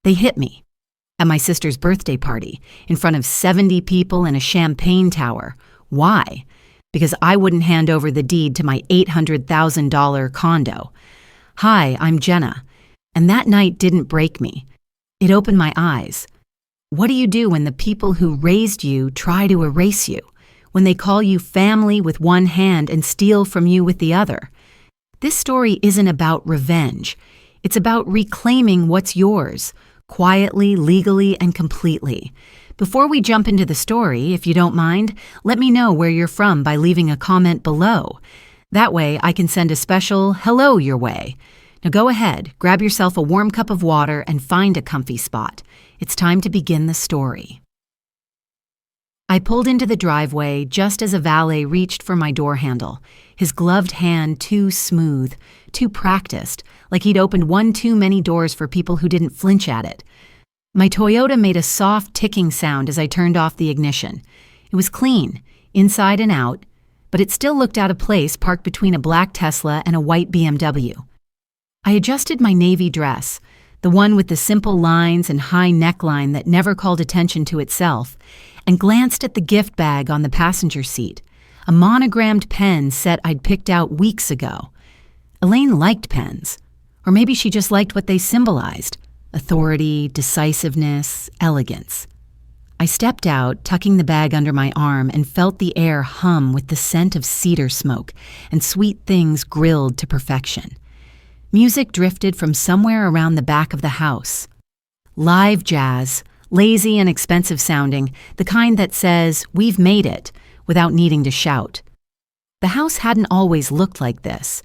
They hit me at my sister's birthday party in front of 70 people in a champagne tower. Why? Because I wouldn't hand over the deed to my $800,000 condo. Hi, I'm Jenna. And that night didn't break me. It opened my eyes. What do you do when the people who raised you try to erase you? When they call you family with one hand and steal from you with the other? This story isn't about revenge. It's about reclaiming what's yours, quietly, legally, and completely. Before we jump into the story, if you don't mind, let me know where you're from by leaving a comment below. That way, I can send a special hello your way. Now go ahead, grab yourself a warm cup of water and find a comfy spot. It's time to begin the story. I pulled into the driveway just as a valet reached for my door handle, his gloved hand too smooth, too practiced, like he'd opened one too many doors for people who didn't flinch at it. My Toyota made a soft ticking sound as I turned off the ignition. It was clean, inside and out, but it still looked out of place parked between a black Tesla and a white BMW. I adjusted my navy dress, the one with the simple lines and high neckline that never called attention to itself, and glanced at the gift bag on the passenger seat, a monogrammed pen set I'd picked out weeks ago. Elaine liked pens, or maybe she just liked what they symbolized: authority, decisiveness, elegance. I stepped out, tucking the bag under my arm, and felt the air hum with the scent of cedar smoke and sweet things grilled to perfection. Music drifted from somewhere around the back of the house. Live jazz, lazy and expensive sounding, the kind that says, "We've made it," without needing to shout. The house hadn't always looked like this.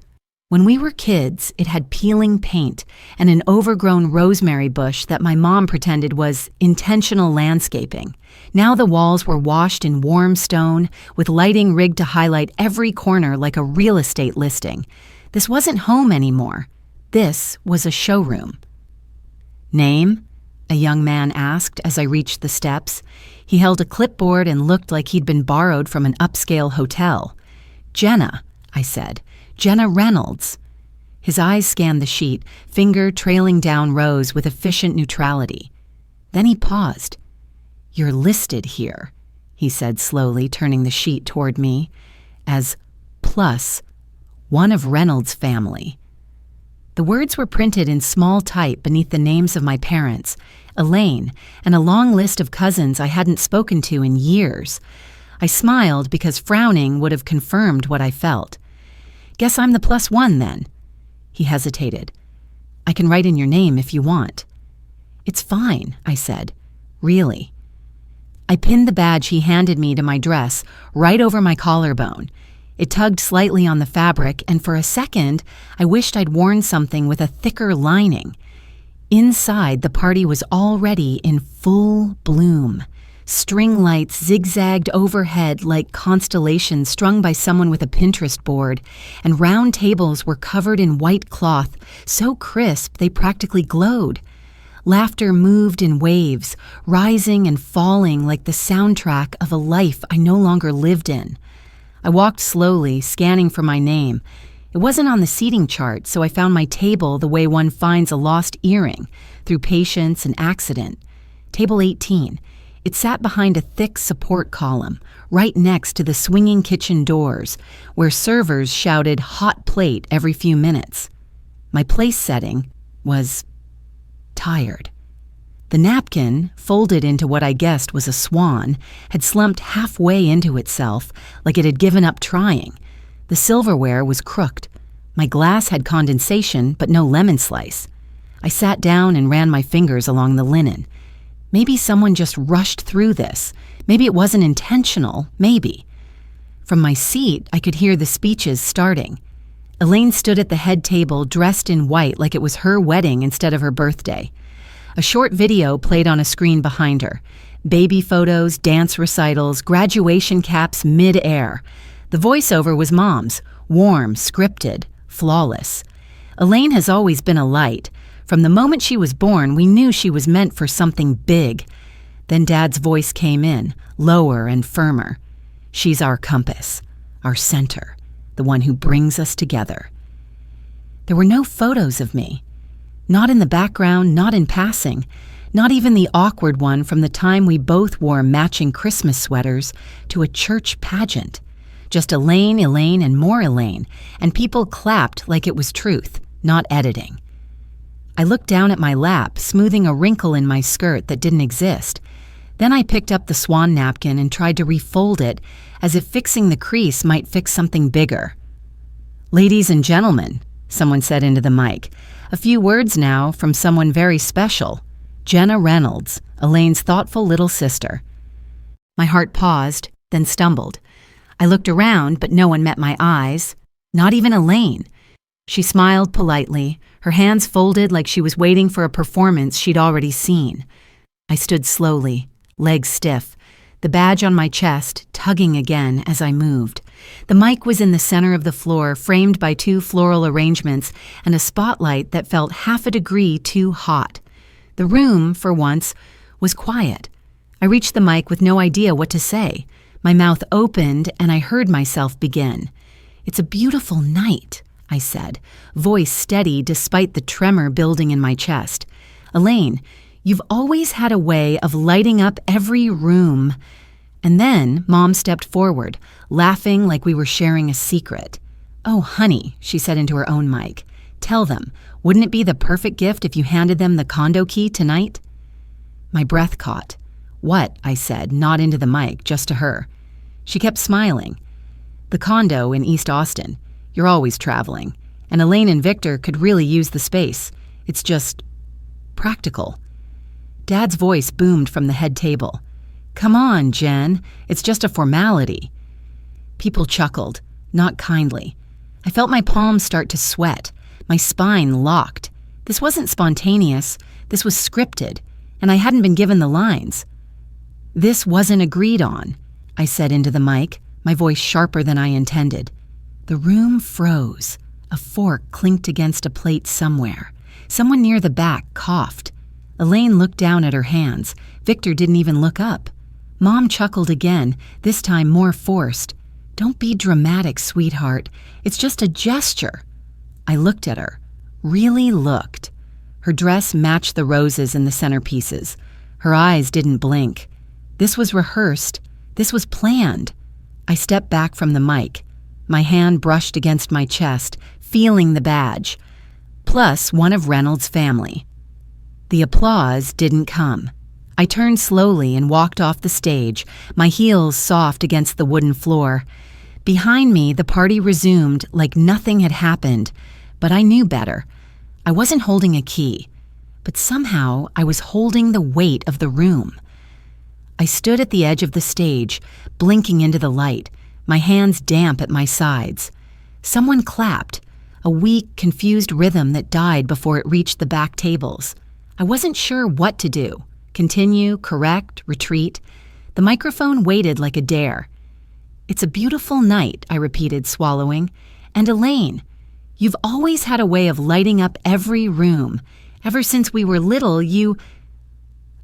When we were kids, it had peeling paint and an overgrown rosemary bush that my mom pretended was intentional landscaping. Now the walls were washed in warm stone, with lighting rigged to highlight every corner like a real estate listing. This wasn't home anymore. This was a showroom. "Name?" a young man asked as I reached the steps. He held a clipboard and looked like he'd been borrowed from an upscale hotel. "Jenna," I said. "Jenna Reynolds." His eyes scanned the sheet, finger trailing down rows with efficient neutrality. Then he paused. "You're listed here," he said slowly, turning the sheet toward me, as plus one of Reynolds' family. The words were printed in small type beneath the names of my parents, Elaine, and a long list of cousins I hadn't spoken to in years. I smiled because frowning would have confirmed what I felt. "Guess I'm the plus one, then." He hesitated. "I can write in your name if you want." "It's fine," I said. "Really." I pinned the badge he handed me to my dress, right over my collarbone. It tugged slightly on the fabric, and for a second, I wished I'd worn something with a thicker lining. Inside, the party was already in full bloom. String lights zigzagged overhead like constellations strung by someone with a Pinterest board, and round tables were covered in white cloth, so crisp they practically glowed. Laughter moved in waves, rising and falling like the soundtrack of a life I no longer lived in. I walked slowly, scanning for my name. It wasn't on the seating chart, so I found my table the way one finds a lost earring, through patience and accident. Table 18. It sat behind a thick support column, right next to the swinging kitchen doors, where servers shouted "hot plate" every few minutes. My place setting was tired. The napkin, folded into what I guessed was a swan, had slumped halfway into itself, like it had given up trying. The silverware was crooked. My glass had condensation, but no lemon slice. I sat down and ran my fingers along the linen. Maybe someone just rushed through this. Maybe it wasn't intentional, maybe. From my seat, I could hear the speeches starting. Elaine stood at the head table, dressed in white like it was her wedding instead of her birthday. A short video played on a screen behind her. Baby photos, dance recitals, graduation caps mid-air. The voiceover was Mom's, warm, scripted, flawless. Elaine has always been a light. From the moment she was born, we knew she was meant for something big. Then Dad's voice came in, lower and firmer. "She's our compass, our center, the one who brings us together." There were no photos of me. Not in the background, not in passing, not even the awkward one from the time we both wore matching Christmas sweaters to a church pageant. Just Elaine, and more Elaine, and people clapped like it was truth, not editing. I looked down at my lap, smoothing a wrinkle in my skirt that didn't exist. Then I picked up the swan napkin and tried to refold it, as if fixing the crease might fix something bigger. "Ladies and gentlemen," someone said into the mic. A few words now from someone very special. Jenna Reynolds, Elaine's thoughtful little sister. My heart paused, then stumbled. I looked around, but no one met my eyes. Not even Elaine. She smiled politely, her hands folded like she was waiting for a performance she'd already seen. I stood slowly, legs stiff, the badge on my chest tugging again as I moved. The mic was in the center of the floor, framed by 2 floral arrangements and a spotlight that felt half a degree too hot. The room, for once, was quiet. I reached the mic with no idea what to say. My mouth opened and I heard myself begin. "It's a beautiful night," I said, voice steady despite the tremor building in my chest. "Elaine, you've always had a way of lighting up every room." And then Mom stepped forward, laughing like we were sharing a secret. "Oh, honey," she said into her own mic, "tell them, wouldn't it be the perfect gift if you handed them the condo key tonight?" My breath caught. "What?" I said, not into the mic, just to her. She kept smiling. "The condo in East Austin. You're always traveling. And Elaine and Victor could really use the space. It's just practical." Dad's voice boomed from the head table. "Come on, Jen. It's just a formality." People chuckled, not kindly. I felt my palms start to sweat, my spine locked. This wasn't spontaneous. This was scripted, and I hadn't been given the lines. "This wasn't agreed on," I said into the mic, my voice sharper than I intended. The room froze. A fork clinked against a plate somewhere. Someone near the back coughed. Elaine looked down at her hands. Victor didn't even look up. Mom chuckled again, this time more forced. "Don't be dramatic, sweetheart. It's just a gesture." I looked at her. Really looked. Her dress matched the roses in the centerpieces. Her eyes didn't blink. This was rehearsed. This was planned. I stepped back from the mic. My hand brushed against my chest, feeling the badge. Plus one of Reynolds' family. The applause didn't come. I turned slowly and walked off the stage, my heels soft against the wooden floor. Behind me, the party resumed like nothing had happened, but I knew better. I wasn't holding a key, but somehow I was holding the weight of the room. I stood at the edge of the stage, blinking into the light, my hands damp at my sides. Someone clapped, a weak, confused rhythm that died before it reached the back tables. I wasn't sure what to do. Continue, correct, retreat. The microphone waited like a dare. "It's a beautiful night," I repeated, swallowing. "And Elaine, you've always had a way of lighting up every room. Ever since we were little, you—"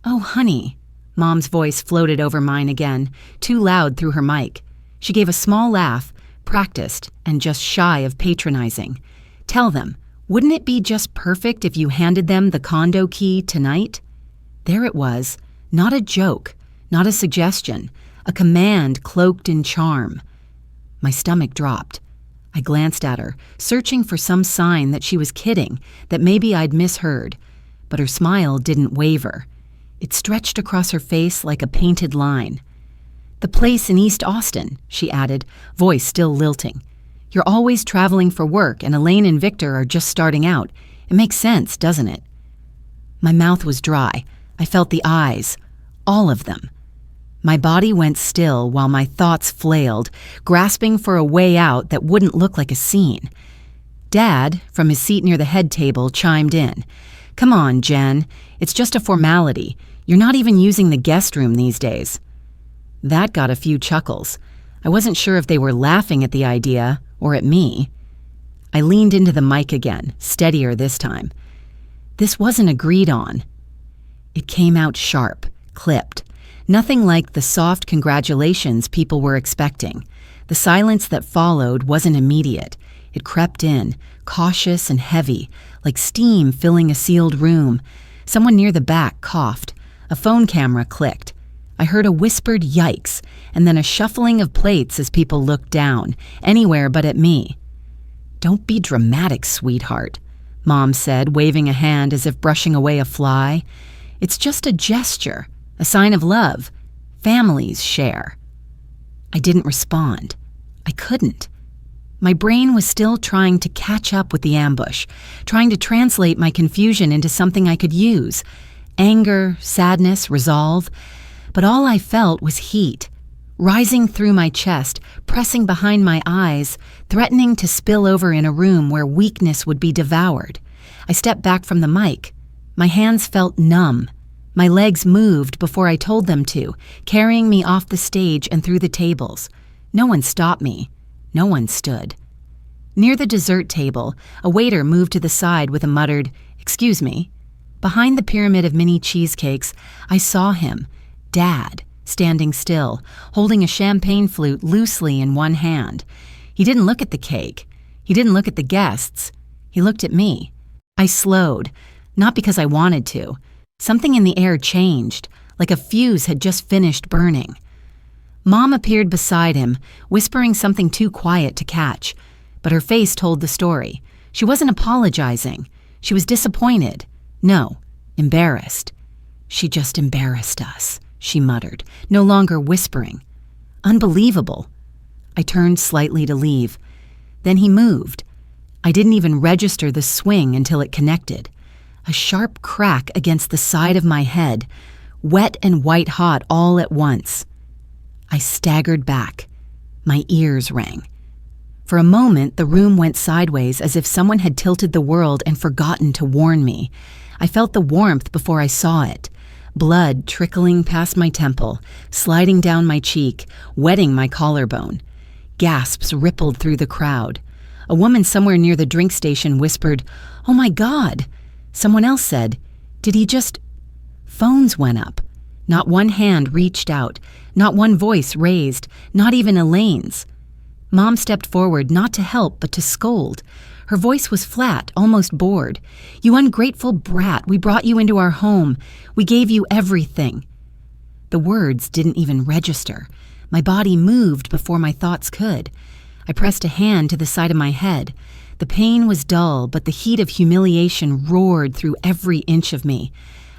"Oh, honey." Mom's voice floated over mine again, too loud through her mic. She gave a small laugh, practiced, and just shy of patronizing. "Tell them, wouldn't it be just perfect if you handed them the condo key tonight?" There it was, not a joke, not a suggestion, a command cloaked in charm. My stomach dropped. I glanced at her, searching for some sign that she was kidding, that maybe I'd misheard. But her smile didn't waver. It stretched across her face like a painted line. "The place in East Austin," she added, voice still lilting. "You're always traveling for work, and Elaine and Victor are just starting out. It makes sense, doesn't it?" My mouth was dry. I felt the eyes, all of them. My body went still while my thoughts flailed, grasping for a way out that wouldn't look like a scene. Dad, from his seat near the head table, chimed in. "Come on, Jen. It's just a formality. You're not even using the guest room these days." That got a few chuckles. I wasn't sure if they were laughing at the idea or at me. I leaned into the mic again, steadier this time. "This wasn't agreed on." It came out sharp, clipped. Nothing like the soft congratulations people were expecting. The silence that followed wasn't immediate. It crept in, cautious and heavy, like steam filling a sealed room. Someone near the back coughed. A phone camera clicked. I heard a whispered yikes, and then a shuffling of plates as people looked down, anywhere but at me. "Don't be dramatic, sweetheart," Mom said, waving a hand as if brushing away a fly. "It's just a gesture, a sign of love. Families share." I didn't respond. I couldn't. My brain was still trying to catch up with the ambush, trying to translate my confusion into something I could use. Anger, sadness, resolve. But all I felt was heat, rising through my chest, pressing behind my eyes, threatening to spill over in a room where weakness would be devoured. I stepped back from the mic. My hands felt numb. My legs moved before I told them to, carrying me off the stage and through the tables. No one stopped me. No one stood. Near the dessert table, a waiter moved to the side with a muttered, "Excuse me." Behind the pyramid of mini cheesecakes, I saw him, Dad, standing still, holding a champagne flute loosely in one hand. He didn't look at the cake. He didn't look at the guests. He looked at me. I slowed, not because I wanted to. Something in the air changed, like a fuse had just finished burning. Mom appeared beside him, whispering something too quiet to catch, but her face told the story. She wasn't apologizing. She was disappointed. No, embarrassed. "She just embarrassed us," she muttered, no longer whispering. Unbelievable. I turned slightly to leave. Then he moved. I didn't even register the swing until it connected. A sharp crack against the side of my head, wet and white-hot all at once. I staggered back. My ears rang. For a moment, the room went sideways as if someone had tilted the world and forgotten to warn me. I felt the warmth before I saw it. Blood trickling past my temple, sliding down my cheek, wetting my collarbone. Gasps rippled through the crowd. A woman somewhere near the drink station whispered, "Oh my God!" Someone else said, "Did he just—" Phones went up. Not one hand reached out, not one voice raised, not even Elaine's. Mom stepped forward, not to help, but to scold. Her voice was flat, almost bored. "You ungrateful brat, we brought you into our home. We gave you everything." The words didn't even register. My body moved before my thoughts could. I pressed a hand to the side of my head. The pain was dull, but the heat of humiliation roared through every inch of me.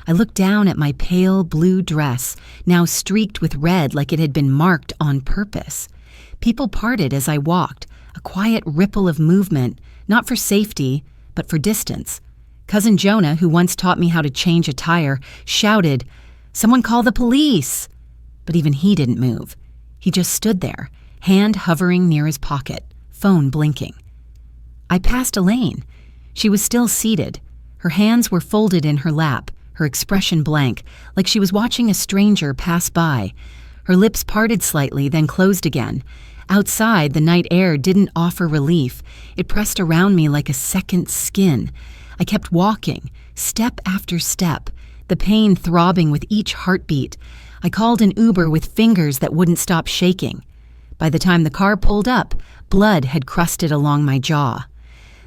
I looked down at my pale blue dress, now streaked with red like it had been marked on purpose. People parted as I walked, a quiet ripple of movement, not for safety, but for distance. Cousin Jonah, who once taught me how to change a tire, shouted, "Someone call the police!" But even he didn't move. He just stood there, hand hovering near his pocket, phone blinking. I passed Elaine. She was still seated. Her hands were folded in her lap, her expression blank, like she was watching a stranger pass by. Her lips parted slightly, then closed again. Outside, the night air didn't offer relief. It pressed around me like a second skin. I kept walking, step after step, the pain throbbing with each heartbeat. I called an Uber with fingers that wouldn't stop shaking. By the time the car pulled up, blood had crusted along my jaw.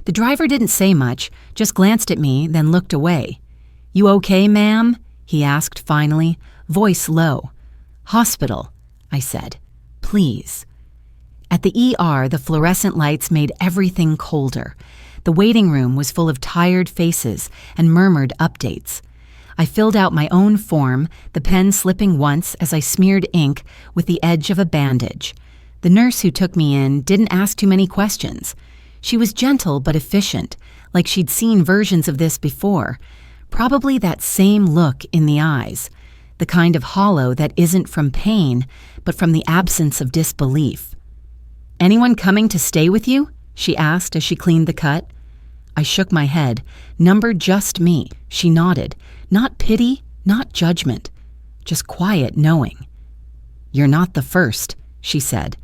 The driver didn't say much, just glanced at me, then looked away. "You okay, ma'am?" he asked finally, voice low. "Hospital," I said. "Please." At the ER, the fluorescent lights made everything colder. The waiting room was full of tired faces and murmured updates. I filled out my own form, the pen slipping once as I smeared ink with the edge of a bandage. The nurse who took me in didn't ask too many questions. She was gentle but efficient, like she'd seen versions of this before. Probably that same look in the eyes, the kind of hollow that isn't from pain, but from the absence of disbelief. "Anyone coming to stay with you?" she asked as she cleaned the cut. I shook my head. "Number just me." She nodded. Not pity, not judgment, just quiet knowing. "You're not the first," she said.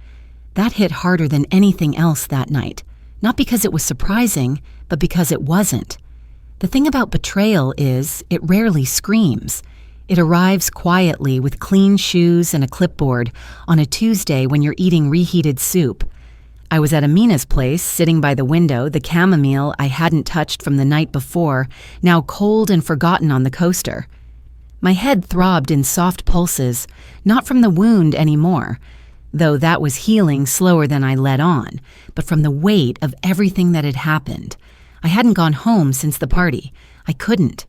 That hit harder than anything else that night. Not because it was surprising, but because it wasn't. The thing about betrayal is, it rarely screams. It arrives quietly with clean shoes and a clipboard on a Tuesday when you're eating reheated soup. I was at Amina's place, sitting by the window, the chamomile I hadn't touched from the night before, now cold and forgotten on the coaster. My head throbbed in soft pulses, not from the wound anymore, though that was healing slower than I let on, but from the weight of everything that had happened. I hadn't gone home since the party. I couldn't.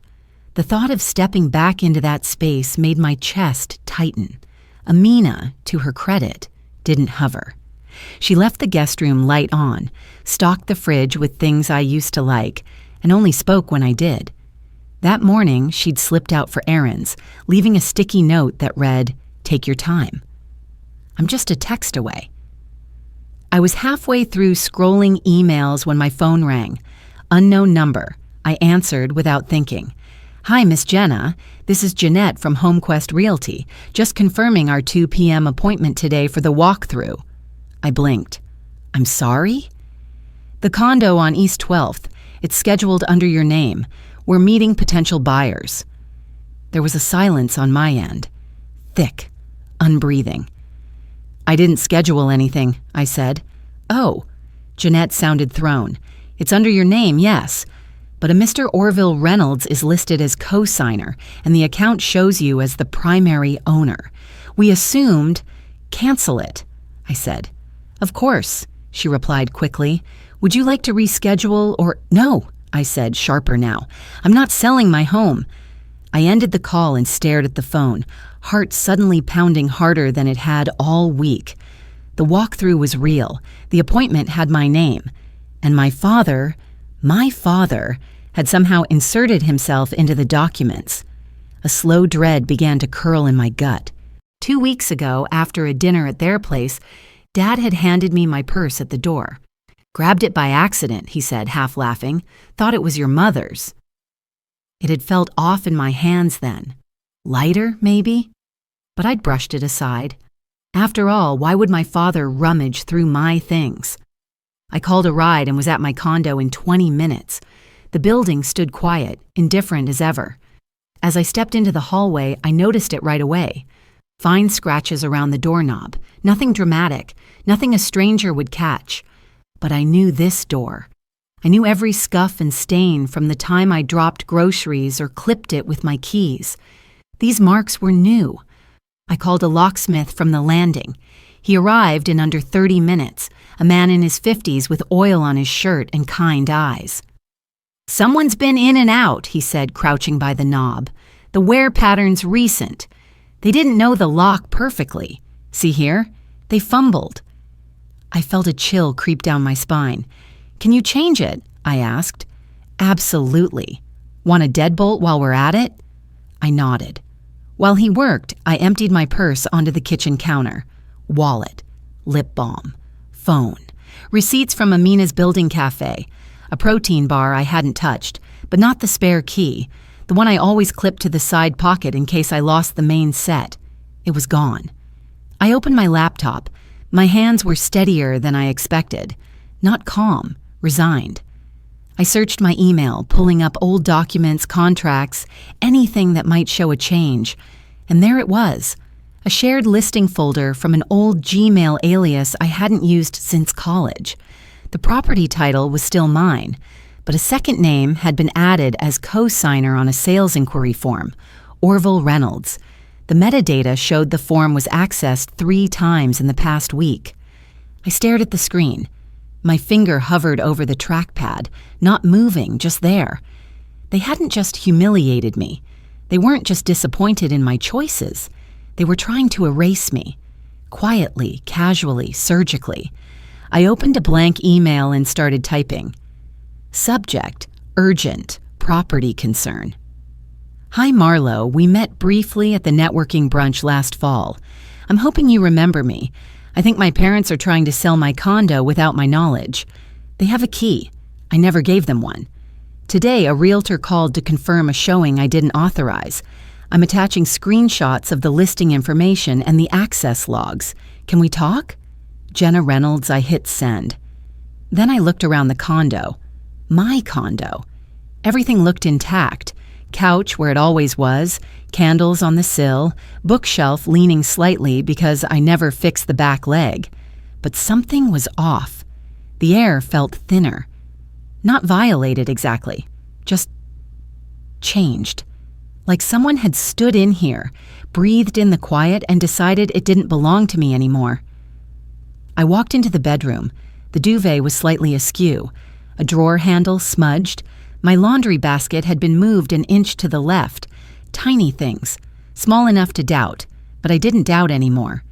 The thought of stepping back into that space made my chest tighten. Amina, to her credit, didn't hover. She left the guest room light on, stocked the fridge with things I used to like, and only spoke when I did. That morning, she'd slipped out for errands, leaving a sticky note that read, "Take your time." I'm just a text away. I was halfway through scrolling emails when my phone rang. Unknown number. I answered without thinking. "Hi, Miss Jenna. This is Jeanette from HomeQuest Realty, just confirming our 2 p.m. appointment today for the walkthrough." I blinked. "I'm sorry?" "The condo on East 12th. It's scheduled under your name. We're meeting potential buyers." There was a silence on my end. Thick, unbreathing. "I didn't schedule anything," I said. "Oh." Jeanette sounded thrown. "It's under your name, yes. But a Mr. Orville Reynolds is listed as co-signer, and the account shows you as the primary owner. We assumed—" "Cancel it," I said. "Of course," she replied quickly. "Would you like to reschedule or—" "No," I said, sharper now. "I'm not selling my home." I ended the call and stared at the phone, heart suddenly pounding harder than it had all week. The walkthrough was real. The appointment had my name. And my father, had somehow inserted himself into the documents. A slow dread began to curl in my gut. 2 weeks ago, after a dinner at their place, Dad had handed me my purse at the door. "Grabbed it by accident," he said, half laughing. "Thought it was your mother's." It had felt off in my hands then. Lighter, maybe? But I'd brushed it aside. After all, why would my father rummage through my things? I called a ride and was at my condo in 20 minutes. The building stood quiet, indifferent as ever. As I stepped into the hallway, I noticed it right away. Fine scratches around the doorknob. Nothing dramatic, nothing a stranger would catch. But I knew this door. I knew every scuff and stain from the time I dropped groceries or clipped it with my keys. These marks were new. I called a locksmith from the landing. He arrived in under 30 minutes, a man in his 50s with oil on his shirt and kind eyes. "Someone's been in and out," he said, crouching by the knob. "The wear pattern's recent. They didn't know the lock perfectly. See here? They fumbled." I felt a chill creep down my spine. "Can you change it?" I asked. "Absolutely. Want a deadbolt while we're at it?" I nodded. While he worked, I emptied my purse onto the kitchen counter. Wallet, lip balm, phone, receipts from Amina's building cafe, a protein bar I hadn't touched, but not the spare key, the one I always clipped to the side pocket in case I lost the main set. It was gone. I opened my laptop. My hands were steadier than I expected. Not calm, resigned. I searched my email, pulling up old documents, contracts, anything that might show a change. And there it was, a shared listing folder from an old Gmail alias I hadn't used since college. The property title was still mine, but a second name had been added as co-signer on a sales inquiry form, Orville Reynolds. The metadata showed the form was accessed 3 times in the past week. I stared at the screen. My finger hovered over the trackpad, not moving, just there. They hadn't just humiliated me. They weren't just disappointed in my choices. They were trying to erase me. Quietly, casually, surgically. I opened a blank email and started typing. Subject, urgent, property concern. "Hi Marlo, we met briefly at the networking brunch last fall. I'm hoping you remember me. I think my parents are trying to sell my condo without my knowledge. They have a key. I never gave them one. Today, a realtor called to confirm a showing I didn't authorize. I'm attaching screenshots of the listing information and the access logs. Can we talk?" Jenna Reynolds, I hit send. Then I looked around the condo. My condo. Everything looked intact. Couch where it always was, candles on the sill, bookshelf leaning slightly because I never fixed the back leg. But something was off. The air felt thinner. Not violated exactly, just changed. Like someone had stood in here, breathed in the quiet, and decided it didn't belong to me anymore. I walked into the bedroom. The duvet was slightly askew, a drawer handle smudged. My laundry basket had been moved an inch to the left. Tiny things, small enough to doubt, but I didn't doubt anymore.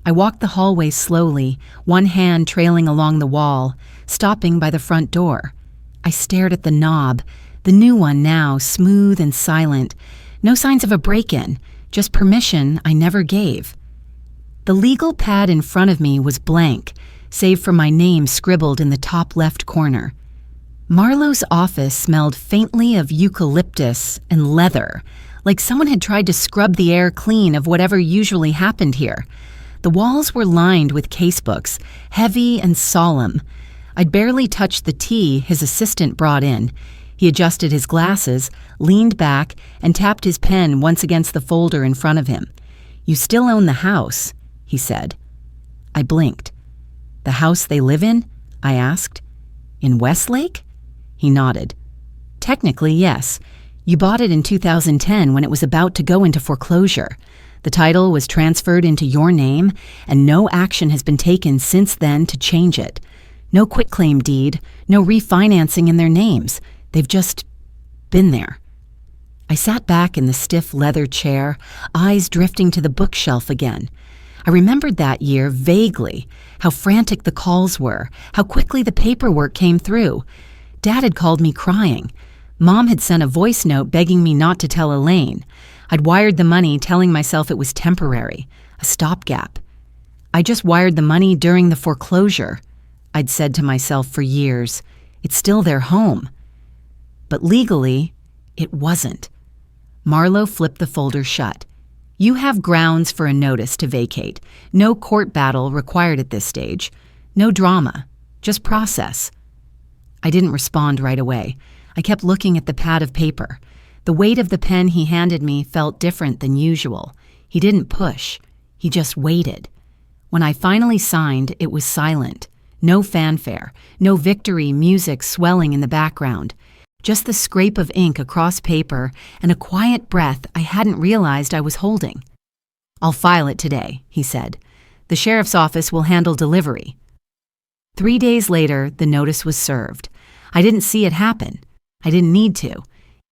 I walked the hallway slowly, one hand trailing along the wall, stopping by the front door. I stared at the knob, the new one now, smooth and silent. No signs of a break-in, just permission I never gave. The legal pad in front of me was blank, save for my name scribbled in the top left corner. Marlowe's office smelled faintly of eucalyptus and leather, like someone had tried to scrub the air clean of whatever usually happened here. The walls were lined with casebooks, heavy and solemn. I'd barely touched the tea his assistant brought in. He adjusted his glasses, leaned back, and tapped his pen once against the folder in front of him. "You still own the house," he said. I blinked. "The house they live in?" I asked. "In Westlake?" He nodded. "Technically, yes. You bought it in 2010 when it was about to go into foreclosure. The title was transferred into your name, and no action has been taken since then to change it. No quitclaim deed, no refinancing in their names. They've just been there." I sat back in the stiff leather chair, eyes drifting to the bookshelf again. I remembered that year vaguely, how frantic the calls were, how quickly the paperwork came through. Dad had called me crying. Mom had sent a voice note begging me not to tell Elaine. I'd wired the money telling myself it was temporary, a stopgap. I just wired the money during the foreclosure, I'd said to myself for years. It's still their home. But legally, it wasn't. Marlowe flipped the folder shut. "You have grounds for a notice to vacate. No court battle required at this stage. No drama, just process." I didn't respond right away. I kept looking at the pad of paper. The weight of the pen he handed me felt different than usual. He didn't push. He just waited. When I finally signed, it was silent. No fanfare, no victory music swelling in the background. Just the scrape of ink across paper and a quiet breath I hadn't realized I was holding. "I'll file it today," he said. "The sheriff's office will handle delivery." 3 days later, the notice was served. I didn't see it happen. I didn't need to.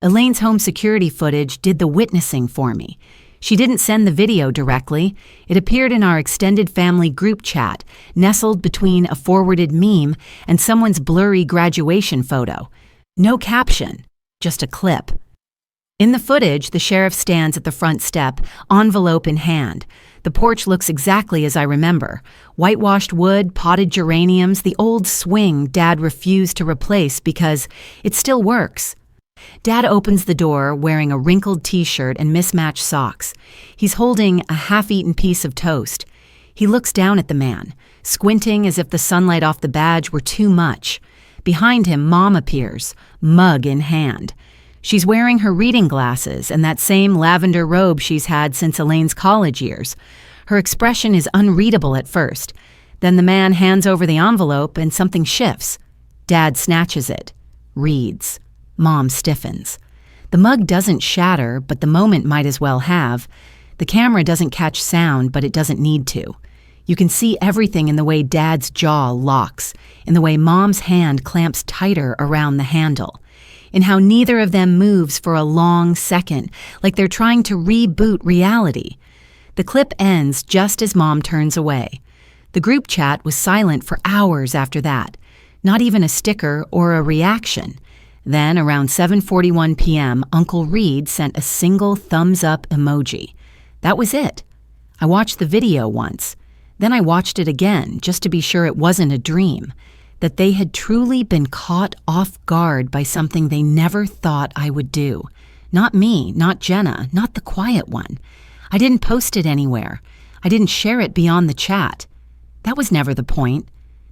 Elaine's home security footage did the witnessing for me. She didn't send the video directly. It appeared in our extended family group chat, nestled between a forwarded meme and someone's blurry graduation photo. No caption, just a clip. In the footage, the sheriff stands at the front step, envelope in hand. The porch looks exactly as I remember. Whitewashed wood, potted geraniums, the old swing Dad refused to replace because it still works. Dad opens the door wearing a wrinkled t-shirt and mismatched socks. He's holding a half-eaten piece of toast. He looks down at the man, squinting as if the sunlight off the badge were too much. Behind him, Mom appears, mug in hand. She's wearing her reading glasses and that same lavender robe she's had since Elaine's college years. Her expression is unreadable at first. Then the man hands over the envelope and something shifts. Dad snatches it, reads. Mom stiffens. The mug doesn't shatter, but the moment might as well have. The camera doesn't catch sound, but it doesn't need to. You can see everything in the way Dad's jaw locks, in the way Mom's hand clamps tighter around the handle, in how neither of them moves for a long second, like they're trying to reboot reality. The clip ends just as Mom turns away. The group chat was silent for hours after that, not even a sticker or a reaction. Then, around 7:41 p.m., Uncle Reed sent a single thumbs-up emoji. That was it. I watched the video once. Then I watched it again, just to be sure it wasn't a dream, that they had truly been caught off guard by something they never thought I would do. Not me, not Jenna, not the quiet one. I didn't post it anywhere. I didn't share it beyond the chat. That was never the point.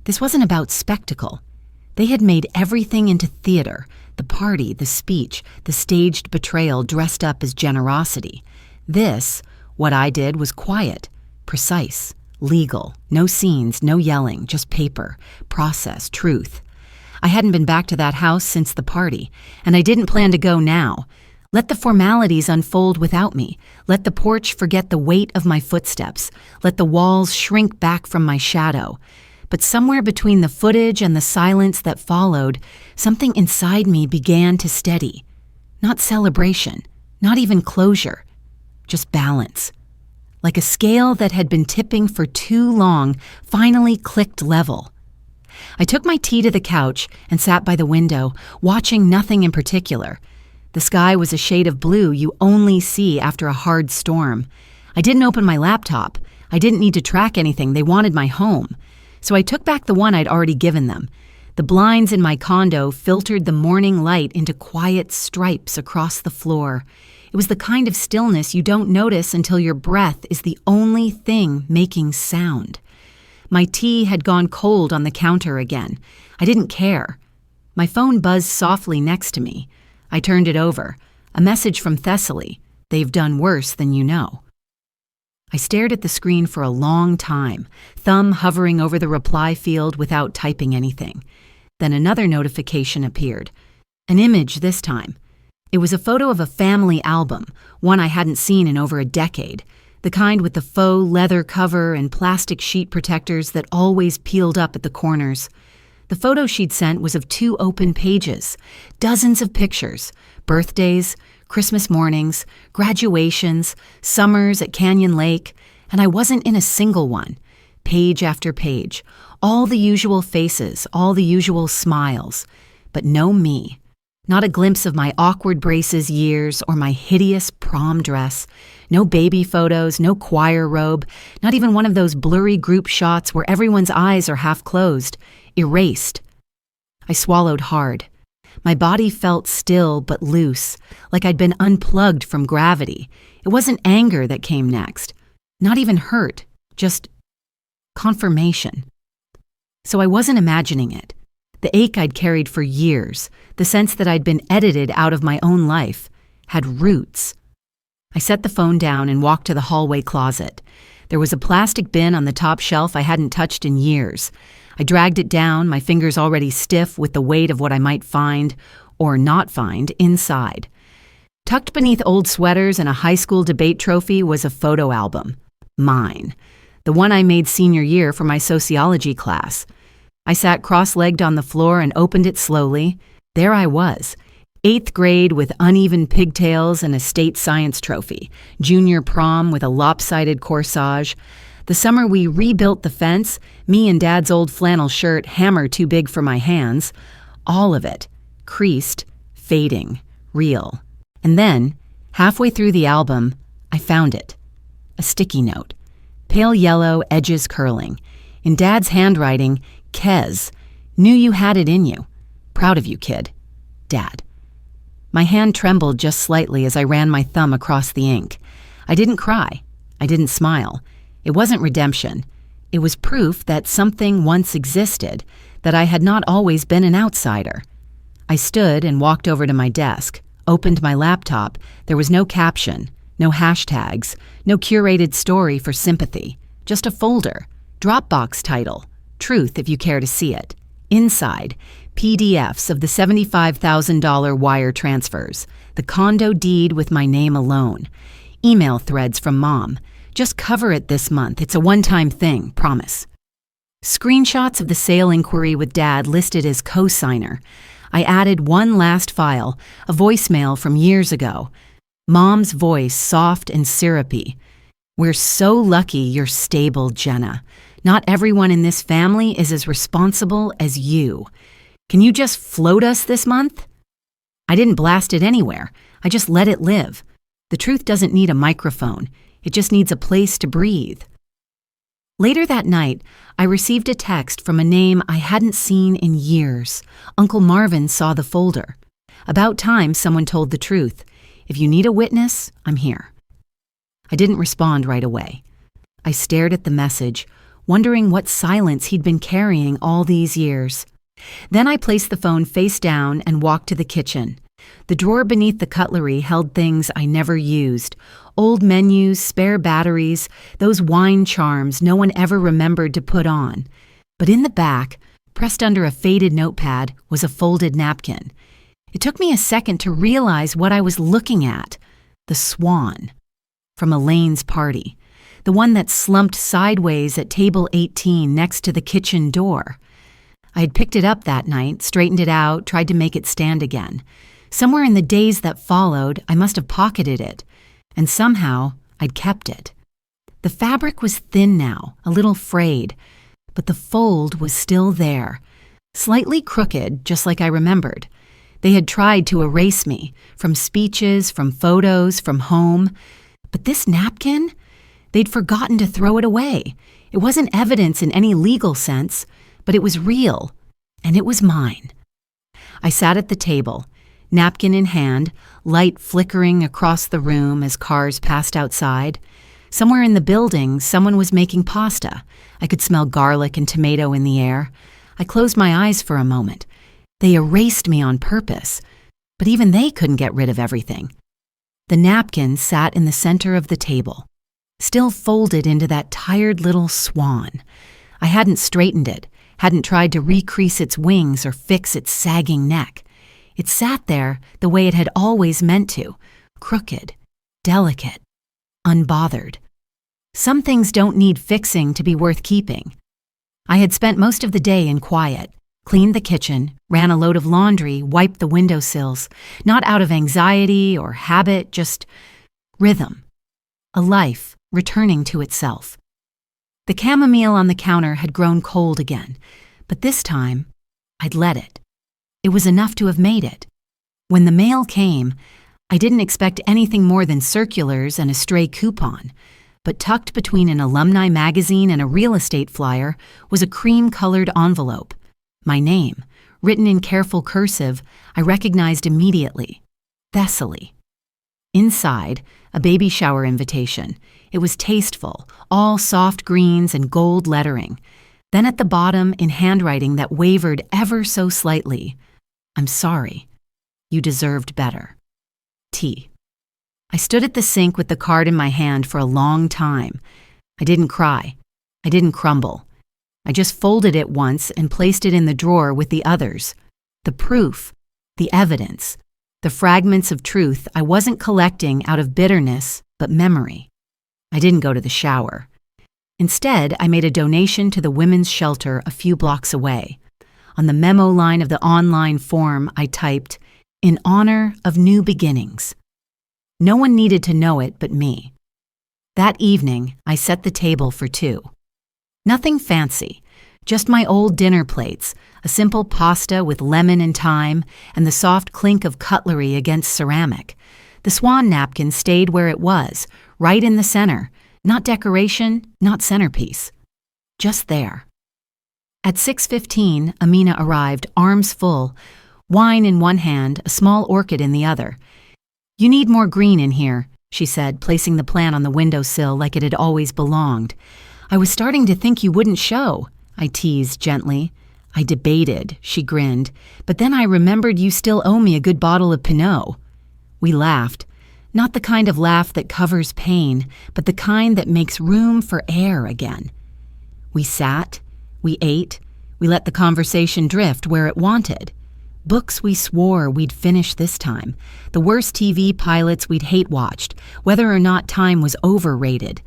This wasn't about spectacle. They had made everything into theater, the party, the speech, the staged betrayal dressed up as generosity. This, what I did, was quiet, precise, Legal. No scenes, no yelling, just paper. Process, truth. I hadn't been back to that house since the party, and I didn't plan to go now. Let the formalities unfold without me. Let the porch forget the weight of my footsteps. Let the walls shrink back from my shadow. But somewhere between the footage and the silence that followed, something inside me began to steady. Not celebration, not even closure, just balance. Like a scale that had been tipping for too long finally clicked level. I took my tea to the couch and sat by the window, watching nothing in particular. The sky was a shade of blue you only see after a hard storm. I didn't open my laptop. I didn't need to track anything. They wanted my home. So I took back the one I'd already given them. The blinds in my condo filtered the morning light into quiet stripes across the floor. It was the kind of stillness you don't notice until your breath is the only thing making sound. My tea had gone cold on the counter again. I didn't care. My phone buzzed softly next to me. I turned it over. A message from Thessaly. They've done worse than you know. I stared at the screen for a long time, thumb hovering over the reply field without typing anything. Then another notification appeared. An image this time. It was a photo of a family album, one I hadn't seen in over a decade, the kind with the faux leather cover and plastic sheet protectors that always peeled up at the corners. The photo she'd sent was of 2 open pages, dozens of pictures, birthdays, Christmas mornings, graduations, summers at Canyon Lake, and I wasn't in a single one. Page after page, all the usual faces, all the usual smiles, but no me. Not a glimpse of my awkward braces years or my hideous prom dress. No baby photos, no choir robe, not even one of those blurry group shots where everyone's eyes are half closed, erased. I swallowed hard. My body felt still but loose, like I'd been unplugged from gravity. It wasn't anger that came next, not even hurt, just confirmation. So I wasn't imagining it. The ache I'd carried for years, the sense that I'd been edited out of my own life, had roots. I set the phone down and walked to the hallway closet. There was a plastic bin on the top shelf I hadn't touched in years. I dragged it down, my fingers already stiff with the weight of what I might find, or not find, inside. Tucked beneath old sweaters and a high school debate trophy was a photo album. Mine. The one I made senior year for my sociology class. I sat cross-legged on the floor and opened it slowly. There I was. 8th grade with uneven pigtails and a state science trophy. Junior prom with a lopsided corsage. The summer we rebuilt the fence, me in Dad's old flannel shirt, hammer too big for my hands. All of it. Creased, fading, real. And then, halfway through the album, I found it. A sticky note. Pale yellow, edges curling. In Dad's handwriting, Kez. Knew you had it in you. Proud of you, kid. Dad. My hand trembled just slightly as I ran my thumb across the ink. I didn't cry. I didn't smile. It wasn't redemption. It was proof that something once existed, that I had not always been an outsider. I stood and walked over to my desk, opened my laptop. There was no caption, no hashtags, no curated story for sympathy. Just a folder. Dropbox title. Truth if you care to see it. Inside, PDFs of the $75,000 wire transfers. The condo deed with my name alone. Email threads from Mom. Just cover it this month. It's a one-time thing, promise. Screenshots of the sale inquiry with Dad listed as co-signer. I added one last file, a voicemail from years ago. Mom's voice, soft and syrupy. We're so lucky you're stable, Jenna. Not everyone in this family is as responsible as you. Can you just float us this month? I didn't blast it anywhere. I just let it live. The truth doesn't need a microphone. It just needs a place to breathe. Later that night, I received a text from a name I hadn't seen in years. Uncle Marvin saw the folder. About time someone told the truth. If you need a witness, I'm here. I didn't respond right away. I stared at the message, wondering what silence he'd been carrying all these years. Then I placed the phone face down and walked to the kitchen. The drawer beneath the cutlery held things I never used. Old menus, spare batteries, those wine charms no one ever remembered to put on. But in the back, pressed under a faded notepad, was a folded napkin. It took me a second to realize what I was looking at. The swan. From Elaine's party. The one that slumped sideways at table 18 next to the kitchen door. I had picked it up that night, straightened it out, tried to make it stand again. Somewhere in the days that followed, I must have pocketed it, and somehow I'd kept it. The fabric was thin now, a little frayed, but the fold was still there, slightly crooked, just like I remembered. They had tried to erase me, from speeches, from photos, from home. But this napkin? They'd forgotten to throw it away. It wasn't evidence in any legal sense, but it was real, and it was mine. I sat at the table, napkin in hand, light flickering across the room as cars passed outside. Somewhere in the building, someone was making pasta. I could smell garlic and tomato in the air. I closed my eyes for a moment. They erased me on purpose, but even they couldn't get rid of everything. The napkin sat in the center of the table, still folded into that tired little swan. I hadn't straightened it, hadn't tried to recrease its wings or fix its sagging neck. It sat there the way it had always meant to, crooked, delicate, unbothered. Some things don't need fixing to be worth keeping. I had spent most of the day in quiet, cleaned the kitchen, ran a load of laundry, wiped the windowsills, not out of anxiety or habit, just rhythm. A life returning to itself. The chamomile on the counter had grown cold again, but this time, I'd let it. It was enough to have made it. When the mail came, I didn't expect anything more than circulars and a stray coupon, but tucked between an alumni magazine and a real estate flyer was a cream-colored envelope. My name, written in careful cursive, I recognized immediately. Thessaly. Inside, a baby shower invitation. It was tasteful, all soft greens and gold lettering. Then at the bottom, in handwriting that wavered ever so slightly, "I'm sorry. You deserved better. T." I stood at the sink with the card in my hand for a long time. I didn't cry. I didn't crumble. I just folded it once and placed it in the drawer with the others. The proof, the evidence, the fragments of truth I wasn't collecting out of bitterness, but memory. I didn't go to the shower. Instead, I made a donation to the women's shelter a few blocks away. On the memo line of the online form, I typed, "In honor of new beginnings." No one needed to know it but me. That evening, I set the table for two. Nothing fancy, just my old dinner plates, a simple pasta with lemon and thyme, and the soft clink of cutlery against ceramic. The swan napkin stayed where it was, right in the center, not decoration, not centerpiece. Just there. At 6:15, Amina arrived, arms full, wine in one hand, a small orchid in the other. "You need more green in here," she said, placing the plant on the windowsill like it had always belonged. "I was starting to think you wouldn't show," I teased gently. "I debated," she grinned, "but then I remembered you still owe me a good bottle of Pinot." We laughed. Not the kind of laugh that covers pain, but the kind that makes room for air again. We sat, we ate, we let the conversation drift where it wanted. Books we swore we'd finish this time, the worst TV pilots we'd hate-watched, whether or not time was overrated.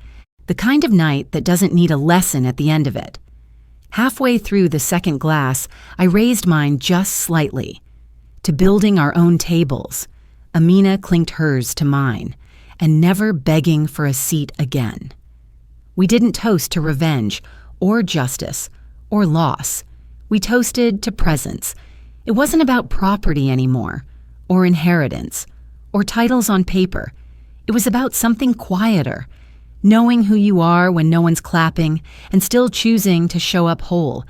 The kind of night that doesn't need a lesson at the end of it. Halfway through the second glass, I raised mine just slightly. To building our own tables. Amina clinked hers to mine, and never begging for a seat again. We didn't toast to revenge, or justice, or loss. We toasted to presence. It wasn't about property anymore, or inheritance, or titles on paper. It was about something quieter, knowing who you are when no one's clapping, and still choosing to show up whole.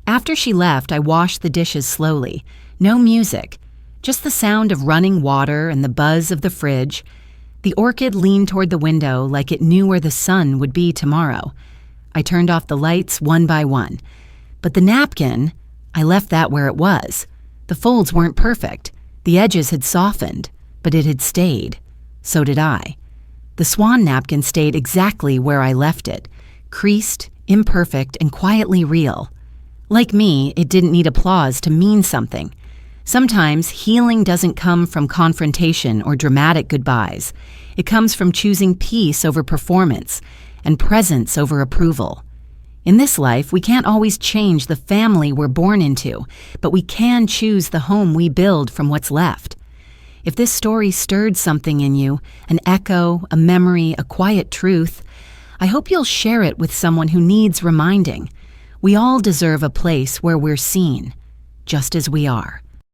After she left, I washed the dishes slowly. No music. Just the sound of running water and the buzz of the fridge. The orchid leaned toward the window like it knew where the sun would be tomorrow. I turned off the lights one by one. But the napkin, I left that where it was. The folds weren't perfect. The edges had softened, but it had stayed. So did I. The swan napkin stayed exactly where I left it, creased, imperfect, and quietly real. Like me, it didn't need applause to mean something. Sometimes healing doesn't come from confrontation or dramatic goodbyes. It comes from choosing peace over performance and presence over approval. In this life, we can't always change the family we're born into, but we can choose the home we build from what's left. If this story stirred something in you, an echo, a memory, a quiet truth, I hope you'll share it with someone who needs reminding. We all deserve a place where we're seen, just as we are.